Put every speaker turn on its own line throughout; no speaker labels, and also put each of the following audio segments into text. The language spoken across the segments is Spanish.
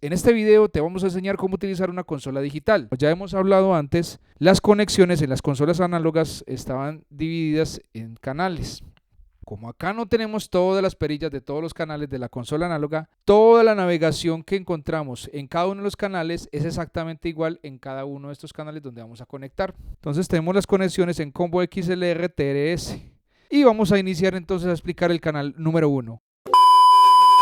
En este video te vamos a enseñar cómo utilizar una consola digital. Ya hemos hablado antes, las conexiones en las consolas análogas estaban divididas en canales. Como acá no tenemos todas las perillas de todos los canales de la consola análoga, toda la navegación que encontramos en cada uno de los canales es exactamente igual en cada uno de estos canales donde vamos a conectar. Entonces tenemos las conexiones en combo XLR TRS. Y vamos a iniciar entonces a explicar el canal número 1.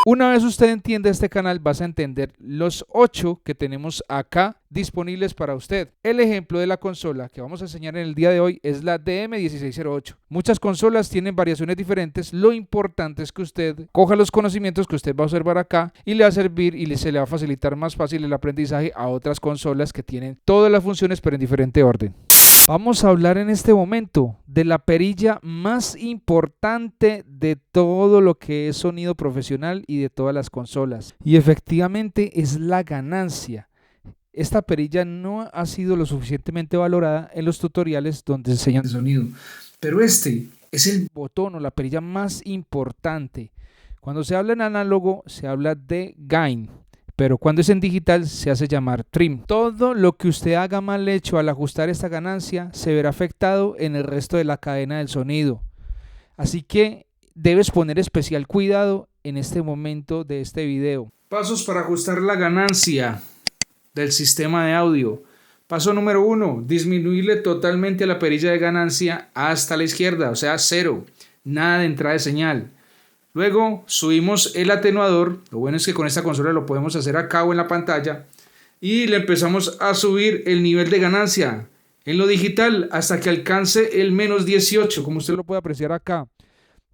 Una vez usted entiende este canal, vas a entender los 8 que tenemos acá disponibles para usted. El ejemplo de la consola que vamos a enseñar en el día de hoy es la DM1608. Muchas consolas tienen variaciones diferentes. Lo importante es que usted coja los conocimientos que usted va a observar acá y le va a servir y se le va a facilitar más fácil el aprendizaje a otras consolas que tienen todas las funciones pero en diferente orden. Vamos a hablar en este momento de la perilla más importante de todo lo que es sonido profesional y de todas las consolas. Y efectivamente es la ganancia. Esta perilla no ha sido lo suficientemente valorada en los tutoriales donde enseñan sonido. Pero este es el botón o la perilla más importante. Cuando se habla en análogo se habla de gain. Pero cuando es en digital se hace llamar trim. Todo lo que usted haga mal hecho al ajustar esta ganancia se verá afectado en el resto de la cadena del sonido. Así que debes poner especial cuidado en este momento de este video. Pasos para ajustar la ganancia del sistema de audio. Paso número 1, disminuirle totalmente la perilla de ganancia hasta la izquierda, o sea 0. Nada de entrada de señal. Luego subimos el atenuador, lo bueno es que con esta consola lo podemos hacer acá o en la pantalla, y le empezamos a subir el nivel de ganancia en lo digital hasta que alcance el menos 18, como usted lo puede apreciar acá.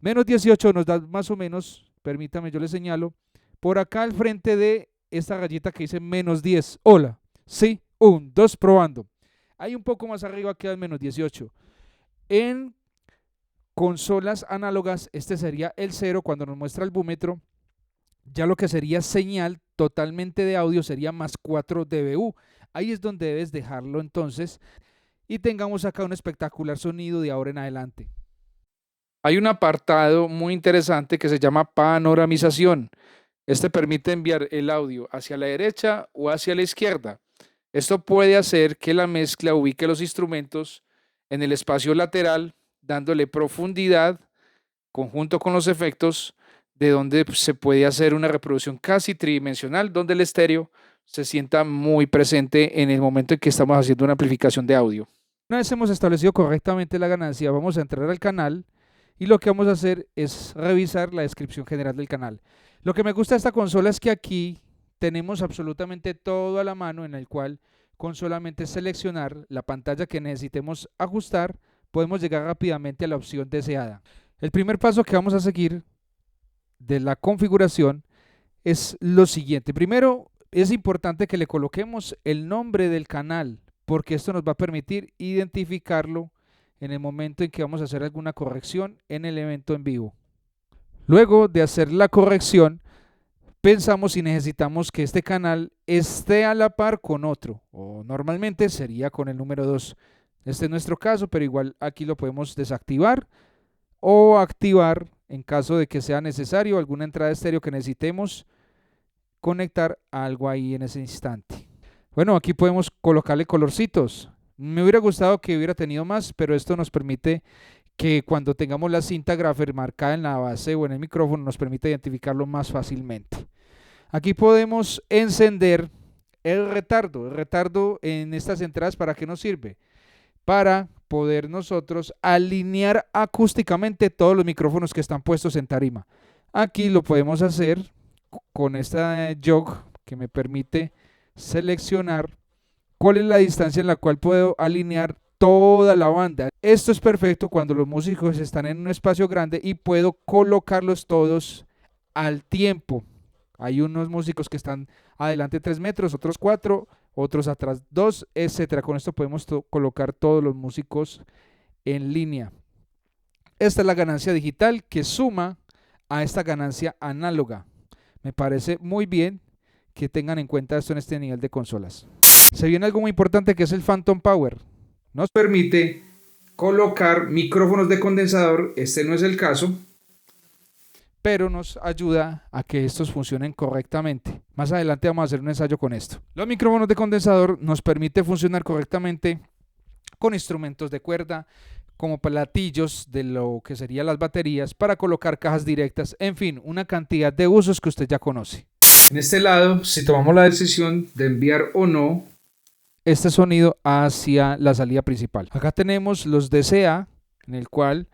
Menos 18 nos da más o menos, permítame yo le señalo, por acá al frente de esta rayita que dice menos 10. Hola, sí, 1, 2, probando. Hay un poco más arriba queda el menos 18. En consolas análogas, este sería el 0 cuando nos muestra el búmetro. Ya lo que sería señal totalmente de audio sería más 4 dBu. Ahí es donde debes dejarlo entonces y tengamos acá un espectacular sonido de ahora en adelante. Hay un apartado muy interesante que se llama panoramización. Este permite enviar el audio hacia la derecha o hacia la izquierda. Esto puede hacer que la mezcla ubique los instrumentos en el espacio lateral, dándole profundidad, conjunto con los efectos, de donde se puede hacer una reproducción casi tridimensional, donde el estéreo se sienta muy presente en el momento en que estamos haciendo una amplificación de audio. Una vez hemos establecido correctamente la ganancia, vamos a entrar al canal y lo que vamos a hacer es revisar la descripción general del canal. Lo que me gusta de esta consola es que aquí tenemos absolutamente todo a la mano, en el cual con solamente seleccionar la pantalla que necesitemos ajustar, podemos llegar rápidamente a la opción deseada. El primer paso que vamos a seguir de la configuración es lo siguiente. Primero, es importante que le coloquemos el nombre del canal, porque esto nos va a permitir identificarlo en el momento en que vamos a hacer alguna corrección en el evento en vivo. Luego de hacer la corrección, pensamos si necesitamos que este canal esté a la par con otro, o normalmente sería con el número 2. Este es nuestro caso, pero igual aquí lo podemos desactivar o activar en caso de que sea necesario alguna entrada estéreo que necesitemos conectar algo ahí en ese instante. Bueno, aquí podemos colocarle colorcitos. Me hubiera gustado que hubiera tenido más, pero esto nos permite que cuando tengamos la cinta Grapher marcada en la base o en el micrófono nos permite identificarlo más fácilmente. Aquí podemos encender el retardo. El retardo en estas entradas, ¿para qué nos sirve? Para poder nosotros alinear acústicamente todos los micrófonos que están puestos en tarima. Aquí lo podemos hacer con esta jog que me permite seleccionar cuál es la distancia en la cual puedo alinear toda la banda. Esto es perfecto cuando los músicos están en un espacio grande y puedo colocarlos todos al tiempo. Hay unos músicos que están adelante 3 metros, otros 4, otros atrás 2, etcétera. Con esto podemos colocar todos los músicos en línea. Esta es la ganancia digital que suma a esta ganancia análoga. Me parece muy bien que tengan en cuenta esto en este nivel de consolas. Se viene algo muy importante que es el Phantom Power. Nos permite colocar micrófonos de condensador, este no es el caso, pero nos ayuda a que estos funcionen correctamente. Más adelante vamos a hacer un ensayo con esto. Los micrófonos de condensador nos permiten funcionar correctamente con instrumentos de cuerda, como platillos de lo que serían las baterías, para colocar cajas directas, en fin, una cantidad de usos que usted ya conoce. En este lado, si tomamos la decisión de enviar o no este sonido hacia la salida principal. Acá tenemos los DCA, en el cual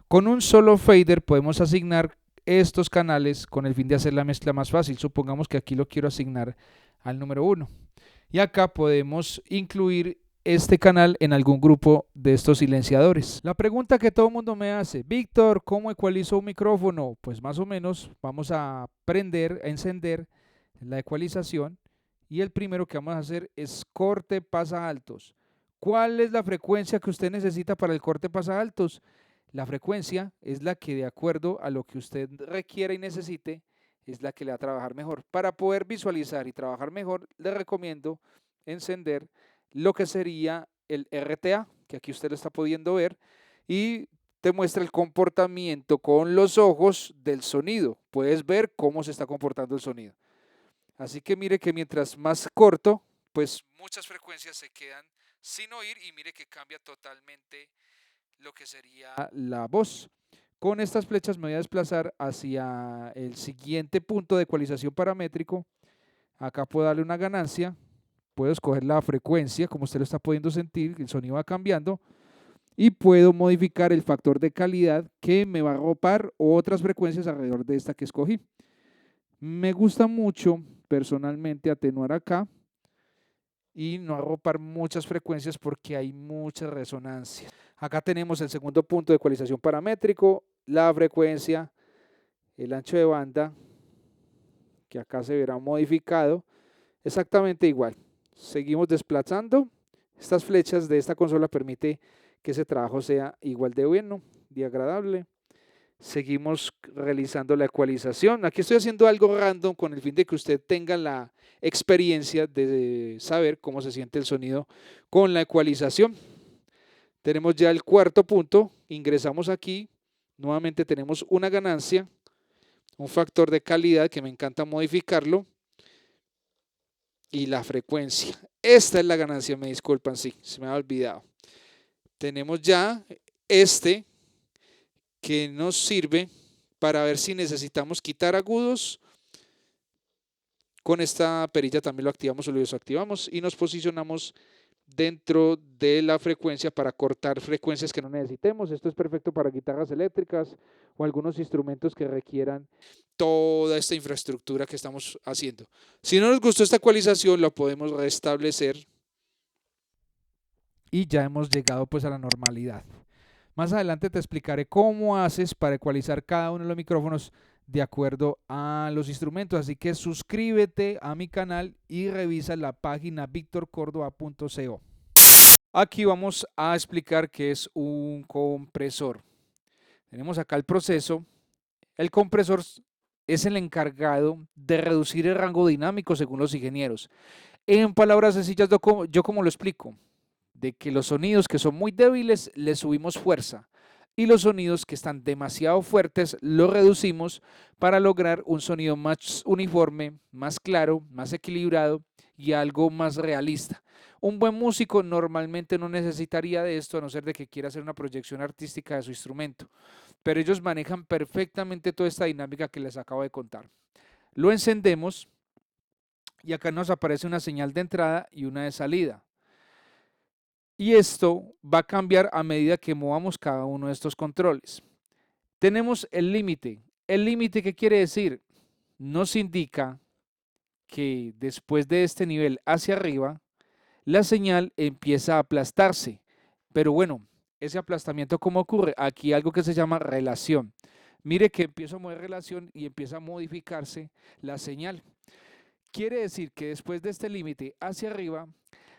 con un solo fader podemos asignar estos canales con el fin de hacer la mezcla más fácil. Supongamos que aquí lo quiero asignar al número 1. Y acá podemos incluir este canal en algún grupo de estos silenciadores. La pregunta que todo el mundo me hace: Víctor, ¿cómo ecualizo un micrófono? Pues más o menos vamos a prender, a encender la ecualización, y el primero que vamos a hacer es corte pasa altos. ¿Cuál es la frecuencia que usted necesita para el corte pasa altos? La frecuencia es la que, de acuerdo a lo que usted requiera y necesite, es la que le va a trabajar mejor. Para poder visualizar y trabajar mejor, le recomiendo encender lo que sería el RTA, que aquí usted lo está pudiendo ver, y te muestra el comportamiento con los ojos del sonido. Puedes ver cómo se está comportando el sonido. Así que mire que mientras más corto, pues muchas frecuencias se quedan sin oír, y mire que cambia totalmente lo que sería la voz. Con estas flechas me voy a desplazar hacia el siguiente punto de ecualización paramétrico. Acá puedo darle una ganancia, puedo escoger la frecuencia, como usted lo está pudiendo sentir, el sonido va cambiando, y puedo modificar el factor de calidad que me va a arropar otras frecuencias alrededor de esta que escogí. Me gusta mucho personalmente atenuar acá y no arropar muchas frecuencias porque hay mucha resonancia. Acá tenemos el segundo punto de ecualización paramétrico, la frecuencia, el ancho de banda, que acá se verá modificado exactamente igual. Seguimos desplazando. Estas flechas de esta consola permite que ese trabajo sea igual de bueno, de agradable. Seguimos realizando la ecualización. Aquí estoy haciendo algo random con el fin de que usted tenga la experiencia de saber cómo se siente el sonido con la ecualización. Tenemos ya el cuarto punto. Ingresamos aquí. Nuevamente tenemos una ganancia, un factor de calidad que me encanta modificarlo, y la frecuencia. Esta es la ganancia, me disculpan, sí, se me ha olvidado. Tenemos ya este que nos sirve para ver si necesitamos quitar agudos. Con esta perilla también lo activamos o lo desactivamos, y nos posicionamos dentro de la frecuencia para cortar frecuencias que no necesitemos. Esto es perfecto para guitarras eléctricas o algunos instrumentos que requieran toda esta infraestructura que estamos haciendo. Si no nos gustó esta ecualización, lo podemos restablecer y ya hemos llegado pues a la normalidad. Más adelante te explicaré cómo haces para ecualizar cada uno de los micrófonos de acuerdo a los instrumentos. Así que suscríbete a mi canal y revisa la página victorcordoba.co. Aquí vamos a explicar qué es un compresor. Tenemos acá el proceso. El compresor es el encargado de reducir el rango dinámico según los ingenieros. En palabras sencillas, yo como lo explico, de que los sonidos que son muy débiles les subimos fuerza, y los sonidos que están demasiado fuertes los reducimos para lograr un sonido más uniforme, más claro, más equilibrado y algo más realista. Un buen músico normalmente no necesitaría de esto, a no ser de que quiera hacer una proyección artística de su instrumento, pero ellos manejan perfectamente toda esta dinámica que les acabo de contar. Lo encendemos y acá nos aparece una señal de entrada y una de salida. Y esto va a cambiar a medida que movamos cada uno de estos controles. Tenemos el límite. ¿El límite qué quiere decir? Nos indica que después de este nivel hacia arriba, la señal empieza a aplastarse. Pero bueno, ese aplastamiento, ¿cómo ocurre? Aquí hay algo que se llama relación. Mire que empiezo a mover relación y empieza a modificarse la señal. Quiere decir que después de este límite hacia arriba,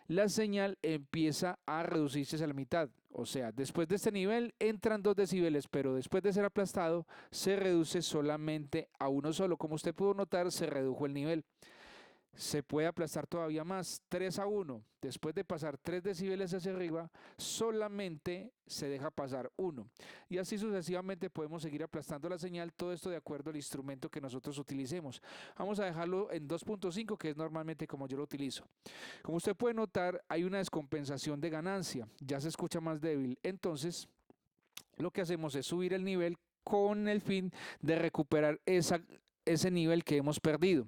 la señal empieza a reducirse a la mitad. O sea, después de este nivel entran 2 decibeles, pero después de ser aplastado se reduce solamente a uno solo. Como usted pudo notar, se redujo el nivel. se puede aplastar todavía más, 3-1. Después de pasar 3 decibeles hacia arriba, solamente se deja pasar 1. Y así sucesivamente podemos seguir aplastando la señal, todo esto de acuerdo al instrumento que nosotros utilicemos. Vamos a dejarlo en 2.5, que es normalmente como yo lo utilizo. Como usted puede notar, hay una descompensación de ganancia, ya se escucha más débil. Entonces, lo que hacemos es subir el nivel con el fin de recuperar ese nivel que hemos perdido.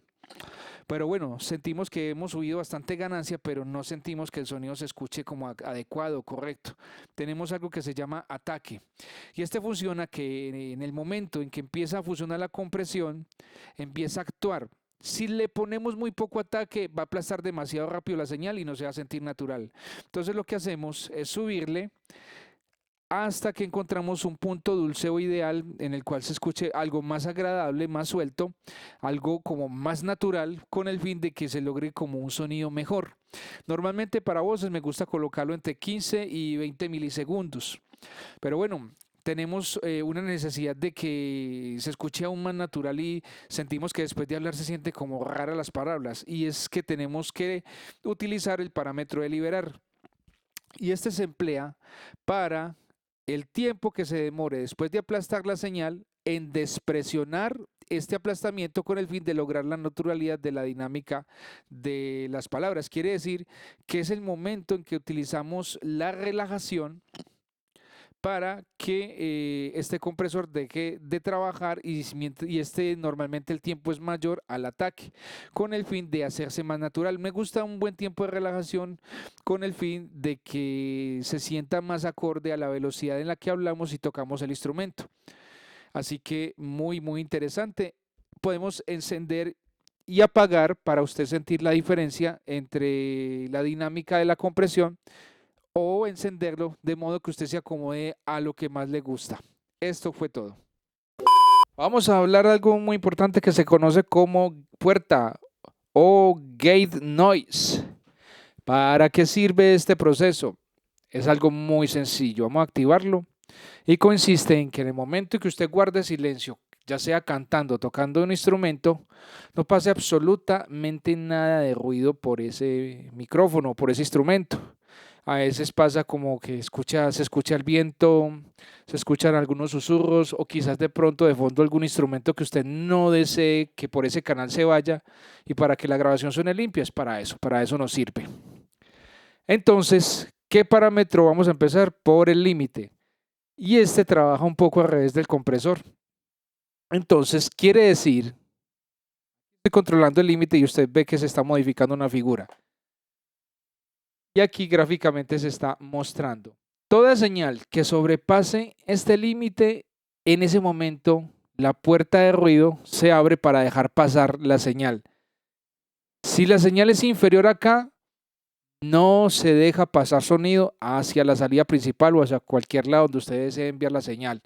Pero bueno, sentimos que hemos subido bastante ganancia, pero no sentimos que el sonido se escuche como adecuado, correcto. Tenemos algo que se llama ataque. Y este funciona que en el momento en que empieza a funcionar la compresión, empieza a actuar. Si le ponemos muy poco ataque, va a aplastar demasiado rápido la señal y no se va a sentir natural. Entonces lo que hacemos es subirle hasta que encontramos un punto dulce o ideal en el cual se escuche algo más agradable, más suelto, algo como más natural, con el fin de que se logre como un sonido mejor. Normalmente para voces me gusta colocarlo entre 15 y 20 milisegundos, pero bueno, tenemos una necesidad de que se escuche aún más natural y sentimos que después de hablar se siente como rara las palabras, y es que tenemos que utilizar el parámetro de liberar, y este se emplea para el tiempo que se demore después de aplastar la señal en despresionar este aplastamiento con el fin de lograr la naturalidad de la dinámica de las palabras. Quiere decir que es el momento en que utilizamos la relajación para que este compresor deje de trabajar y normalmente el tiempo es mayor al ataque, con el fin de hacerse más natural. Me gusta un buen tiempo de relajación con el fin de que se sienta más acorde a la velocidad en la que hablamos y tocamos el instrumento. Así que muy interesante. Podemos encender y apagar para usted sentir la diferencia entre la dinámica de la compresión, o encenderlo de modo que usted se acomode a lo que más le gusta. Esto fue todo. Vamos a hablar de algo muy importante que se conoce como puerta o gate noise. ¿Para qué sirve este proceso? Es algo muy sencillo. Vamos a activarlo y consiste en que en el momento que usted guarde silencio, ya sea cantando o tocando un instrumento, no pase absolutamente nada de ruido por ese micrófono, por ese instrumento. A veces pasa como que se escucha el viento, se escuchan algunos susurros, o quizás de pronto de fondo algún instrumento que usted no desee que por ese canal se vaya, y para que la grabación suene limpia es para eso nos sirve. Entonces, ¿qué parámetro vamos a empezar? Por el límite, y este trabaja un poco al revés del compresor. Entonces quiere decir, estoy controlando el límite y usted ve que se está modificando una figura. Y aquí gráficamente se está mostrando. Toda señal que sobrepase este límite, en ese momento la puerta de ruido se abre para dejar pasar la señal. Si la señal es inferior acá, no se deja pasar sonido hacia la salida principal o hacia cualquier lado donde usted desee enviar la señal.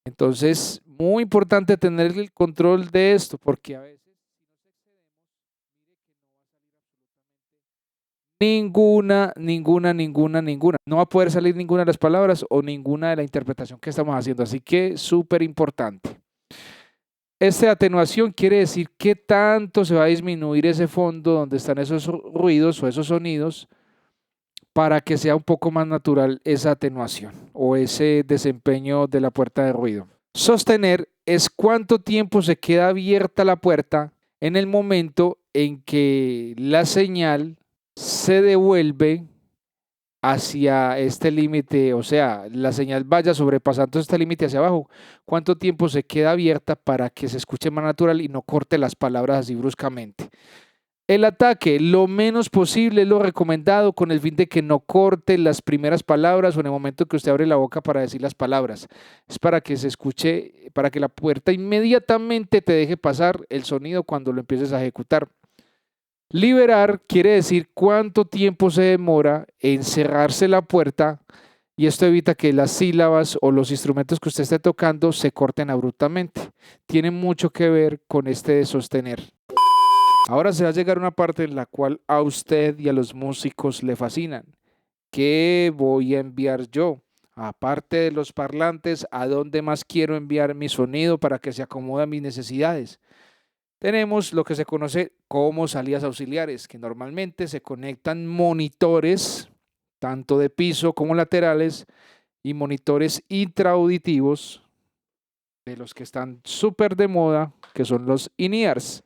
Entonces, muy importante tener el control de esto, porque a veces ninguna. No va a poder salir ninguna de las palabras o ninguna de la interpretación que estamos haciendo. Así que súper importante. Esta atenuación quiere decir qué tanto se va a disminuir ese fondo donde están esos ruidos o esos sonidos, para que sea un poco más natural esa atenuación o ese desempeño de la puerta de ruido. Sostener es cuánto tiempo se queda abierta la puerta en el momento en que la señal se devuelve hacia este límite, o sea, la señal vaya sobrepasando este límite hacia abajo. ¿Cuánto tiempo se queda abierta para que se escuche más natural y no corte las palabras así bruscamente? El ataque, lo menos posible es lo recomendado, con el fin de que no corte las primeras palabras o en el momento que usted abre la boca para decir las palabras. Es para que se escuche, para que la puerta inmediatamente te deje pasar el sonido cuando lo empieces a ejecutar. Liberar quiere decir cuánto tiempo se demora en cerrarse la puerta, y esto evita que las sílabas o los instrumentos que usted esté tocando se corten abruptamente. Tiene mucho que ver con este de sostener. Ahora se va a llegar a una parte en la cual a usted y a los músicos le fascinan. ¿Qué voy a enviar yo? Aparte de los parlantes, ¿a dónde más quiero enviar mi sonido para que se acomode a mis necesidades? Tenemos lo que se conoce como salidas auxiliares, que normalmente se conectan monitores, tanto de piso como laterales, y monitores intraauditivos, de los que están súper de moda, que son los in-ears,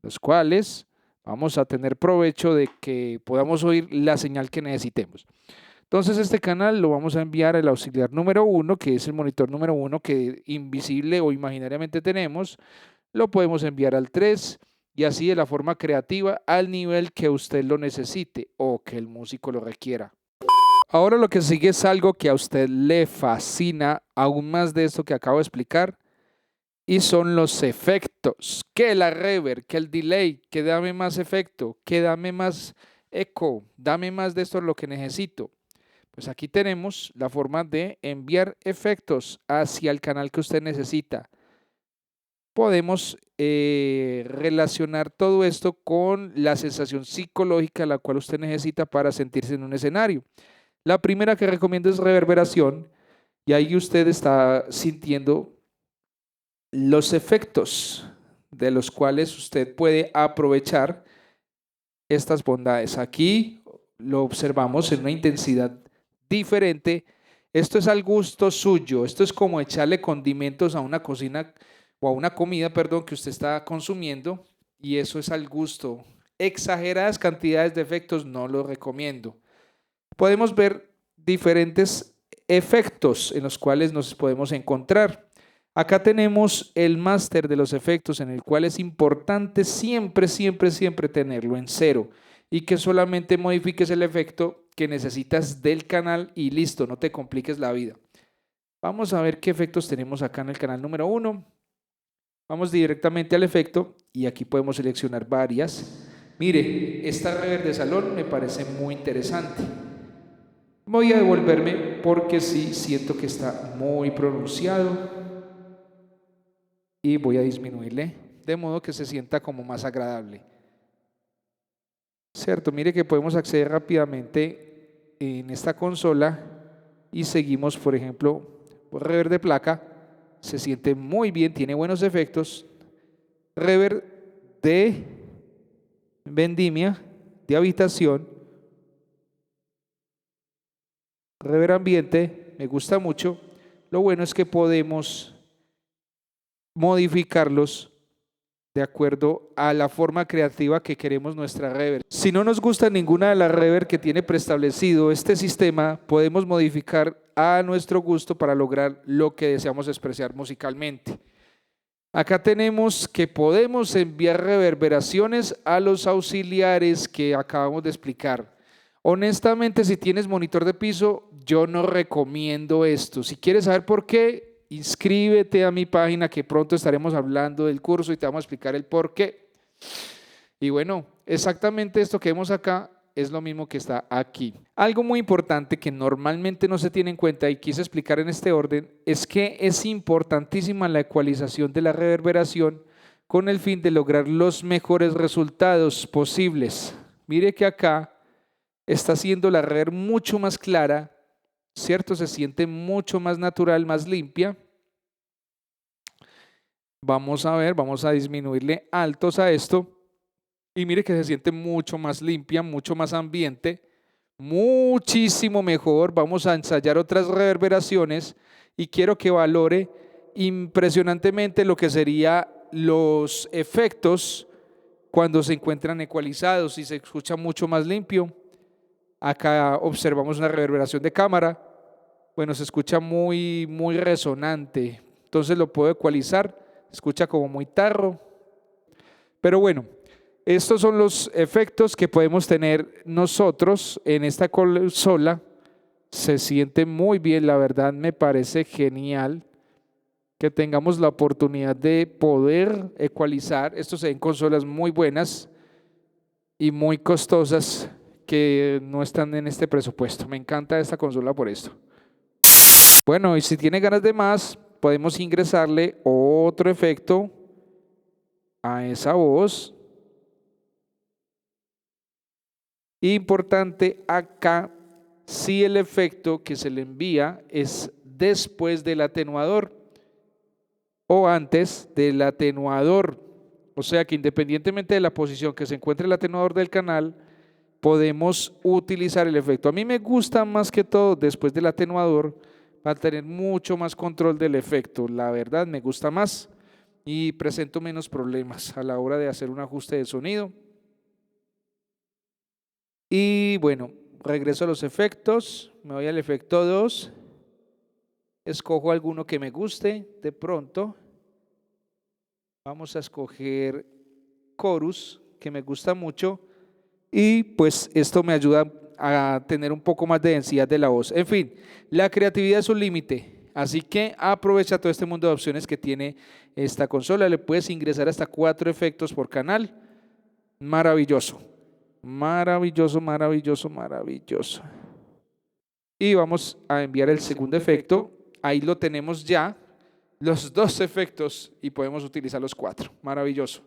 los cuales vamos a tener provecho de que podamos oír la señal que necesitemos. Entonces este canal lo vamos a enviar al auxiliar número 1, que es el monitor número 1 que invisible o imaginariamente tenemos. Lo podemos enviar al 3 y así de la forma creativa al nivel que usted lo necesite o que el músico lo requiera. Ahora lo que sigue es algo que a usted le fascina aún más de esto que acabo de explicar, y son los efectos. Que la reverb, que el delay, que dame más efecto, que dame más eco, dame más de esto es lo que necesito. Pues aquí tenemos la forma de enviar efectos hacia el canal que usted necesita. Podemos relacionar todo esto con la sensación psicológica la cual usted necesita para sentirse en un escenario. La primera que recomiendo es reverberación, y ahí usted está sintiendo los efectos de los cuales usted puede aprovechar estas bondades. Aquí lo observamos en una intensidad diferente. Esto es al gusto suyo. Esto es como echarle condimentos a una cocina o a una comida, perdón, que usted está consumiendo, y eso es al gusto. Exageradas cantidades de efectos no lo recomiendo. Podemos ver diferentes efectos en los cuales nos podemos encontrar. Acá tenemos el máster de los efectos, en el cual es importante siempre, siempre, siempre tenerlo en 0 y que solamente modifiques el efecto que necesitas del canal y listo, no te compliques la vida. Vamos a ver qué efectos tenemos acá en el canal número 1. Vamos directamente al efecto y aquí podemos seleccionar varias. Mire, esta reverb de salón me parece muy interesante. Voy a devolverme porque sí siento que está muy pronunciado y voy a disminuirle de modo que se sienta como más agradable. Cierto, mire que podemos acceder rápidamente en esta consola y seguimos, por ejemplo, por reverb de placa. Se siente muy bien, tiene buenos efectos. Reverb de vendimia, de habitación. Reverb ambiente, me gusta mucho. Lo bueno es que podemos modificarlos de acuerdo a la forma creativa que queremos nuestra reverb. Si no nos gusta ninguna de las reverb que tiene preestablecido este sistema, podemos modificar a nuestro gusto para lograr lo que deseamos expresar musicalmente. Acá tenemos que podemos enviar reverberaciones a los auxiliares que acabamos de explicar. Honestamente, si tienes monitor de piso, yo no recomiendo esto. Si quieres saber por qué, inscríbete a mi página que pronto estaremos hablando del curso y te vamos a explicar el por qué. Y bueno, exactamente esto que vemos acá es lo mismo que está aquí. Algo muy importante que normalmente no se tiene en cuenta y quise explicar en este orden es que es importantísima la ecualización de la reverberación con el fin de lograr los mejores resultados posibles. Mire que acá está haciendo la reverb mucho más clara, ¿cierto? Se siente mucho más natural, más limpia. Vamos a ver, vamos a disminuirle altos a esto. Y mire que se siente mucho más limpia, mucho más ambiente, muchísimo mejor. Vamos a ensayar otras reverberaciones y quiero que valore impresionantemente lo que serían los efectos cuando se encuentran ecualizados y se escucha mucho más limpio. Acá observamos una reverberación de cámara. Bueno, se escucha muy, muy resonante. Entonces lo puedo ecualizar. Se escucha como muy tarro. Pero bueno, estos son los efectos que podemos tener nosotros en esta consola. Se siente muy bien, la verdad me parece genial que tengamos la oportunidad de poder ecualizar. Estos son consolas muy buenas y muy costosas que no están en este presupuesto. Me encanta esta consola por esto. Bueno, y si tiene ganas de más, podemos ingresarle otro efecto a esa voz. Importante acá, si el efecto que se le envía es después del atenuador o antes del atenuador. O sea que independientemente de la posición que se encuentre el atenuador del canal, podemos utilizar el efecto. A mí me gusta más que todo después del atenuador para tener mucho más control del efecto. La verdad me gusta más y presento menos problemas a la hora de hacer un ajuste de sonido. Y bueno, regreso a los efectos, me voy al efecto 2, escojo alguno que me guste de pronto. Vamos a escoger Chorus, que me gusta mucho, y pues esto me ayuda a tener un poco más de densidad de la voz. En fin, la creatividad es un límite, así que aprovecha todo este mundo de opciones que tiene esta consola. Le puedes ingresar hasta 4 efectos por canal. Maravilloso, maravilloso, maravilloso, maravilloso. Y vamos a enviar el segundo efecto. Ahí lo tenemos ya, los 2 efectos, y podemos utilizar los 4. Maravilloso.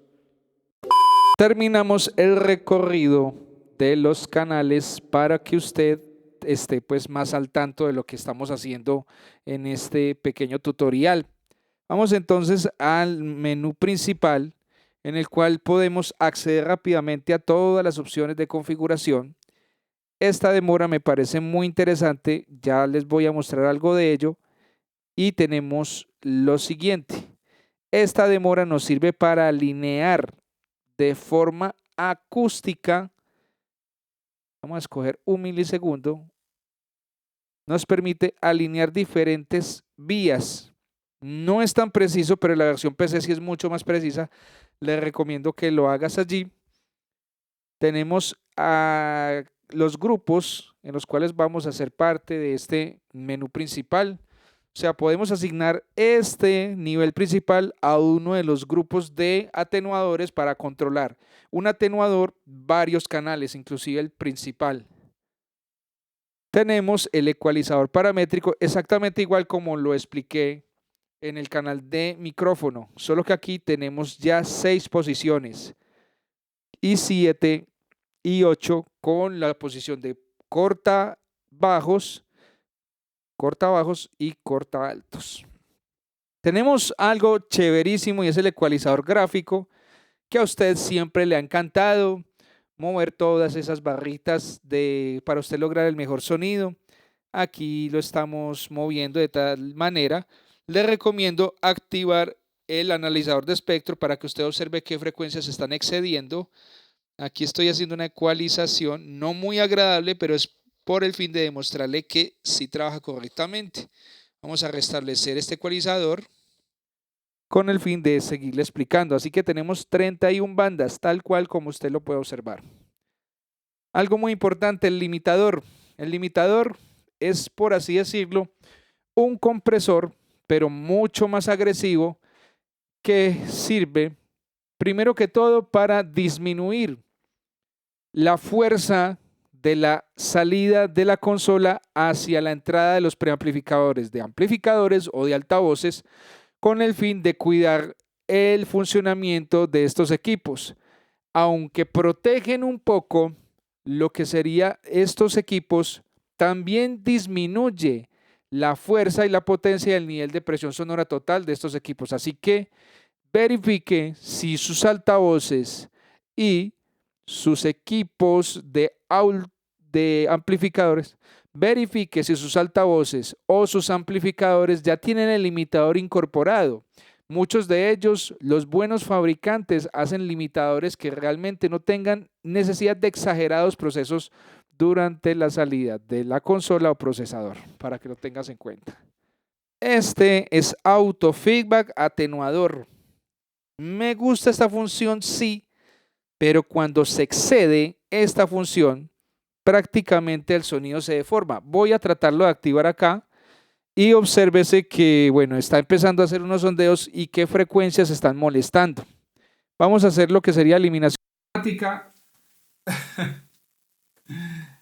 Terminamos el recorrido de los canales para que usted esté pues más al tanto de lo que estamos haciendo en este pequeño tutorial. Vamos entonces al menú principal, en el cual podemos acceder rápidamente a todas las opciones de configuración. Esta demora me parece muy interesante, ya les voy a mostrar algo de ello. Y tenemos lo siguiente: esta demora nos sirve para alinear de forma acústica. Vamos a escoger 1 milisegundo. Nos permite alinear diferentes vías. No es tan preciso, pero la versión PC sí es mucho más precisa. Les recomiendo que lo hagas allí. Tenemos a los grupos en los cuales vamos a ser parte de este menú principal. O sea, podemos asignar este nivel principal a uno de los grupos de atenuadores para controlar un atenuador, varios canales, inclusive el principal. Tenemos el ecualizador paramétrico, exactamente igual como lo expliqué en el canal de micrófono, solo que aquí tenemos ya 6 posiciones y 7 y 8 con la posición de corta bajos y corta altos. Tenemos algo chéverísimo y es el ecualizador gráfico, que a usted siempre le ha encantado mover todas esas barritas para usted lograr el mejor sonido. Aquí lo estamos moviendo de tal manera. Le recomiendo activar el analizador de espectro para que usted observe qué frecuencias se están excediendo. Aquí estoy haciendo una ecualización no muy agradable, pero es por el fin de demostrarle que sí trabaja correctamente. Vamos a restablecer este ecualizador con el fin de seguirle explicando. Así que tenemos 31 bandas, tal cual como usted lo puede observar. Algo muy importante, el limitador. El limitador es, por así decirlo, un compresor, pero mucho más agresivo, que sirve primero que todo para disminuir la fuerza de la salida de la consola hacia la entrada de los preamplificadores, de amplificadores o de altavoces, con el fin de cuidar el funcionamiento de estos equipos. Aunque protegen un poco lo que serían estos equipos, también disminuye la fuerza y la potencia del nivel de presión sonora total de estos equipos. Así que verifique si sus altavoces y sus equipos de amplificadores, verifique si sus altavoces o sus amplificadores ya tienen el limitador incorporado. Muchos de ellos, los buenos fabricantes, hacen limitadores que realmente no tengan necesidad de exagerados procesos durante la salida de la consola o procesador, para que lo tengas en cuenta. Este es Auto Feedback Atenuador. Me gusta esta función, sí, pero cuando se excede esta función, prácticamente el sonido se deforma. Voy a tratarlo de activar acá y obsérvese que, bueno, está empezando a hacer unos sondeos y qué frecuencias están molestando. Vamos a hacer lo que sería eliminación automática.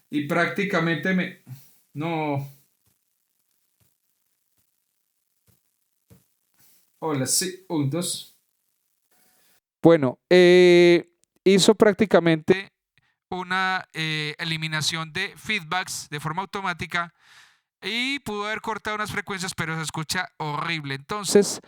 Y prácticamente no. Hola, sí, 1, 2. Bueno, hizo prácticamente una eliminación de feedbacks de forma automática y pudo haber cortado unas frecuencias, pero se escucha horrible. Entonces,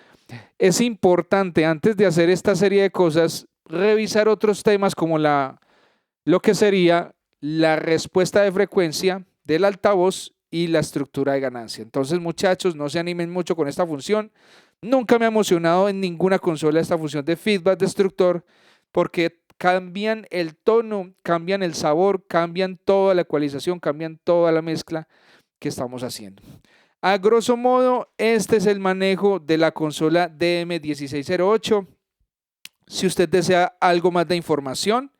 es importante antes de hacer esta serie de cosas revisar otros temas como lo que sería la respuesta de frecuencia del altavoz y la estructura de ganancia. Entonces, muchachos, no se animen mucho con esta función. Nunca me ha emocionado en ninguna consola esta función de feedback destructor porque cambian el tono, cambian el sabor, cambian toda la ecualización, cambian toda la mezcla que estamos haciendo. A grosso modo, este es el manejo de la consola DM1608. Si usted desea algo más de información,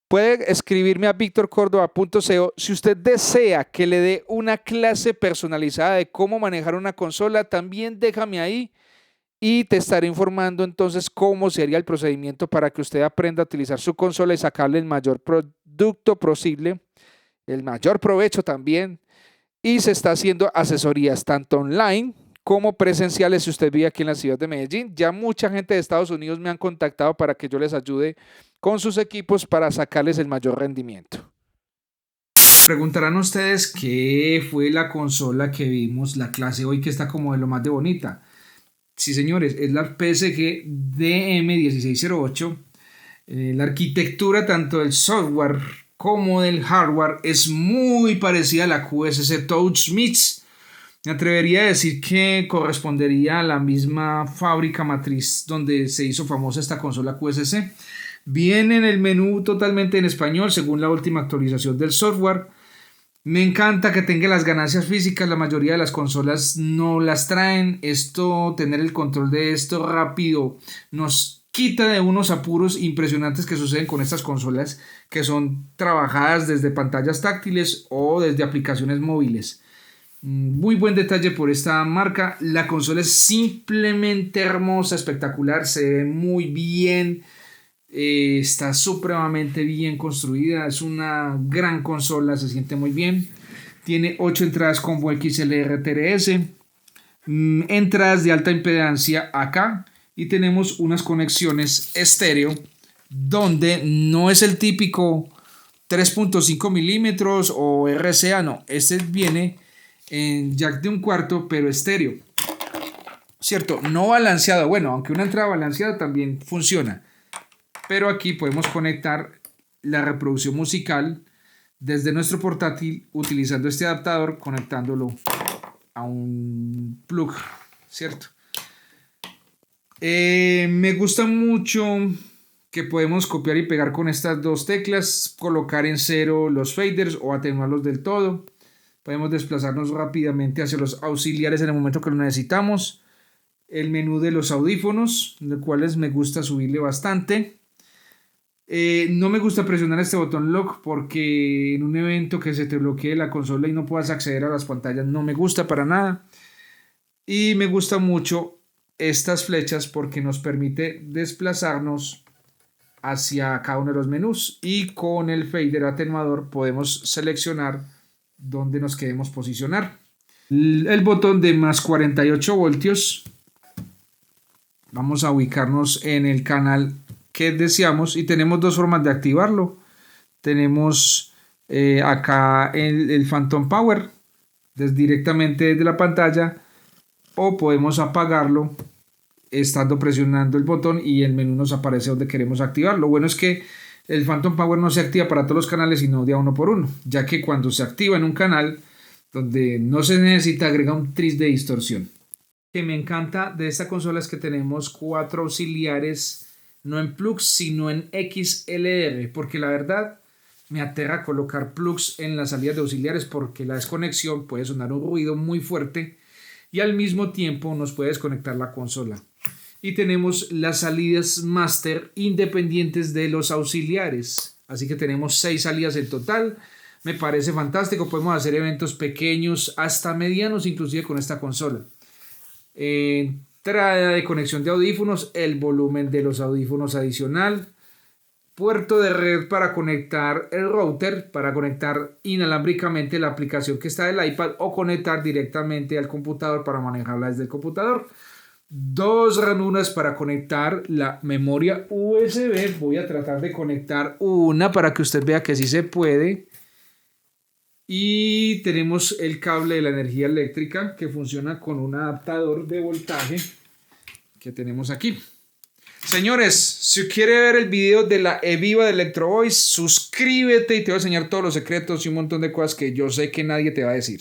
puede escribirme a victorcordova.co. Si usted desea que le dé una clase personalizada de cómo manejar una consola, también déjame ahí y te estaré informando entonces cómo sería el procedimiento para que usted aprenda a utilizar su consola y sacarle el mayor producto posible, el mayor provecho también. Y se está haciendo asesorías tanto online como presenciales si usted vive aquí en la ciudad de Medellín. Ya mucha gente de Estados Unidos me han contactado para que yo les ayude con sus equipos para sacarles el mayor rendimiento. Preguntarán ustedes qué fue la consola que vimos, la clase hoy que está como de lo más de bonita. Sí, señores, es la PSG DM1608. La arquitectura tanto del software como del hardware es muy parecida a la QSC Touch Mix. Me atrevería a decir que correspondería a la misma fábrica matriz donde se hizo famosa esta consola QSC. Viene en el menú totalmente en español según la última actualización del software. Me encanta que tenga las ganancias físicas, la mayoría de las consolas no las traen. Tener el control de esto rápido nos quita de unos apuros impresionantes que suceden con estas consolas que son trabajadas desde pantallas táctiles o desde aplicaciones móviles. Muy buen detalle por esta marca. La consola es simplemente hermosa, espectacular, se ve muy bien. Está supremamente bien construida, es una gran consola, se siente muy bien. Tiene 8 entradas combo XLR TRS, entradas de alta impedancia acá y tenemos unas conexiones estéreo donde no es el típico 3.5 milímetros o RCA, no, este viene en jack de 1/4 pero estéreo, cierto, no balanceado. Bueno, aunque una entrada balanceada también funciona. Pero aquí podemos conectar la reproducción musical desde nuestro portátil utilizando este adaptador, conectándolo a un plug, ¿cierto? Me gusta mucho que podemos copiar y pegar con estas dos teclas, colocar en cero los faders o atenuarlos del todo. Podemos desplazarnos rápidamente hacia los auxiliares en el momento que lo necesitamos. El menú de los audífonos, los cuales me gusta subirle bastante. No me gusta presionar este botón lock porque en un evento que se te bloquee la consola y no puedas acceder a las pantallas no me gusta para nada. Y me gusta mucho estas flechas porque nos permite desplazarnos hacia cada uno de los menús y con el fader atenuador podemos seleccionar dónde nos queremos posicionar. El botón de más 48 voltios, vamos a ubicarnos en el canal que deseamos y tenemos dos formas de activarlo. Tenemos acá el Phantom Power directamente desde la pantalla, o podemos apagarlo estando presionando el botón y el menú nos aparece donde queremos activar. Lo bueno es que el Phantom Power no se activa para todos los canales sino de a uno por uno, ya que cuando se activa en un canal donde no se necesita agrega un tris de distorsión. Lo que me encanta de esta consola es que tenemos 4 auxiliares, no en plugs sino en XLR, porque la verdad me aterra colocar plugs en las salidas de auxiliares porque la desconexión puede sonar un ruido muy fuerte y al mismo tiempo nos puede desconectar la consola. Y tenemos las salidas master independientes de los auxiliares, así que tenemos 6 salidas en total. Me parece fantástico, podemos hacer eventos pequeños hasta medianos inclusive con esta consola. Entrada de conexión de audífonos, el volumen de los audífonos adicional, puerto de red para conectar el router, para conectar inalámbricamente la aplicación que está del iPad o conectar directamente al computador para manejarla desde el computador. 2 ranuras para conectar la memoria USB. Voy a tratar de conectar una para que usted vea que sí se puede. Y tenemos el cable de la energía eléctrica que funciona con un adaptador de voltaje que tenemos aquí. Señores, si quiere ver el video de la Eviva de Electro Voice, suscríbete y te voy a enseñar todos los secretos y un montón de cosas que yo sé que nadie te va a decir.